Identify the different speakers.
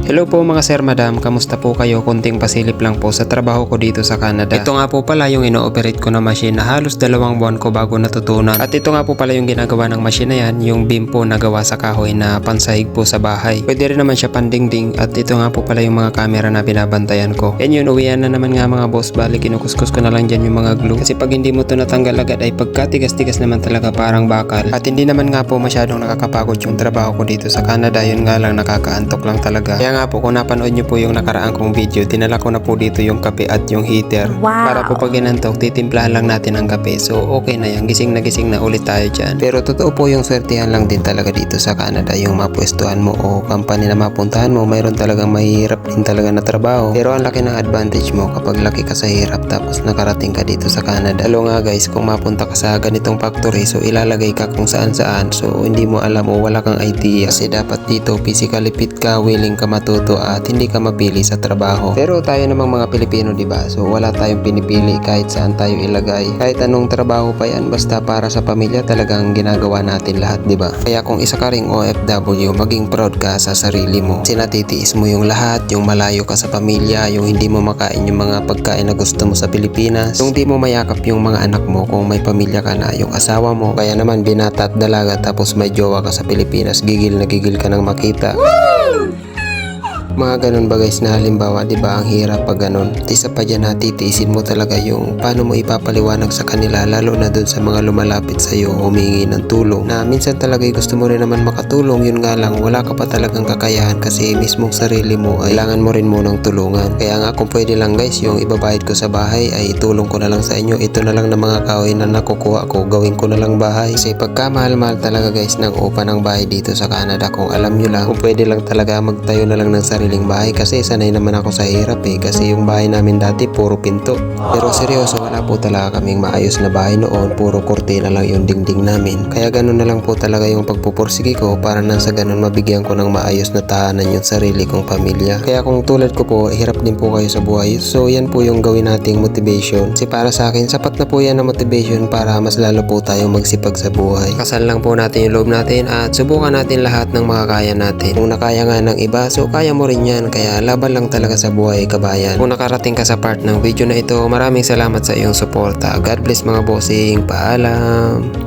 Speaker 1: Hello po mga sir, madam, kamusta po kayo? Konting pasilip lang po sa trabaho ko dito sa Canada. Ito nga po pala yung ino-operate ko na machine na halos 2 buwan ko bago natutunan. At ito nga po pala yung ginagawa ng machine na yan, yung beam po na gawa sa kahoy na pansahig po sa bahay. Pwede rin naman siya pandingding at ito nga po pala yung mga camera na binabantayan ko. And yun, uwian na naman nga mga boss, bali kinukuskus ko na lang dyan yung mga glue. Kasi pag hindi mo to natanggal agad ay pagkatigas-tigas naman talaga parang bakal. At hindi naman nga po masyadong nakakapagod yung trabaho ko dito sa Canada, yun nga lang nakakaantok lang talaga. Kaya nga po kung napanood nyo po yung nakaraan kong video, dinala ko na po dito yung kape at yung heater.
Speaker 2: Wow.
Speaker 1: Para po pag inantok, titimplahan lang natin ang kape. So okay na yan, gising na ulit tayo dyan. Pero totoo po yung swertihan lang din talaga dito sa Canada. Yung mapwestuhan mo o company na mapuntahan mo, mayroon talagang mahirap din talaga na trabaho. Pero ang laki ng advantage mo kapag laki ka sa hirap tapos nakarating ka dito sa Canada. Lalo nga guys, kung mapunta ka sa ganitong factory, so ilalagay ka kung saan saan. So hindi mo alam o wala kang idea. Kasi dapat dito physically fit ka, willing ka matuto at hindi ka mapili sa trabaho. Pero tayo namang mga Pilipino, di ba? So wala tayong pinipili kahit saan tayo ilagay. Kahit anong trabaho pa yan, basta para sa pamilya talagang ginagawa natin lahat, di ba? Kaya kung isa ka ring OFW, maging proud ka sa sarili mo. Sinatitiis mo yung lahat, yung malayo ka sa pamilya, yung hindi mo makain yung mga pagkain na gusto mo sa Pilipinas, yung hindi mo mayakap yung mga anak mo kung may pamilya ka na, yung asawa mo. Kaya naman binata at dalaga tapos may jowa ka sa Pilipinas, gigil na gigil ka nang makita. Mga ganun ba guys na halimbawa, di ba ang hirap pag ganun. At isa pa dyan, titiisin mo talaga yung paano mo ipapaliwanag sa kanila, lalo na dun sa mga lumalapit sa iyo humingi ng tulong. Na minsan talaga gusto mo rin naman makatulong, yun nga lang wala ka pa talagang kakayahan kasi mismong sarili mo ay kailangan mo rin munang tulungan. Kaya nga kung pwede lang guys, yung ibabayad ko sa bahay ay itulong ko na lang sa inyo. Ito na lang na mga kahoy na nakukuha ko, gawin ko na lang bahay. Kasi pagka mahal-mahal talaga guys ng upa ng bahay dito sa Canada, kung alam nyo lang, kung pwede lang talaga magtayo na lang ng sariling bahay kasi sanay naman ako sa hirap kasi yung bahay namin dati puro pinto. Pero seryoso, wala po talaga kaming maayos na bahay noon, puro kortina lang yung dingding namin. Kaya ganun na lang po talaga yung pagpupursige ko para nang sa ganun mabigyan ko ng maayos na tahanan yung sarili kong pamilya. Kaya kung tulad ko po, hirap din po kayo sa buhay. So yan po yung gawin nating motivation. Kasi para sa akin, sapat na po yan na motivation para mas lalo po tayong magsipag sa buhay. Kasal lang po natin yung loob natin at subukan natin lahat ng makakaya natin. Kung nakaya nga ng iba, so kaya mo rin yan, kaya laban lang talaga sa buhay kabayan. Kung nakarating ka sa part ng video na ito, maraming salamat sa iyong suporta. God bless mga bossing, paalam.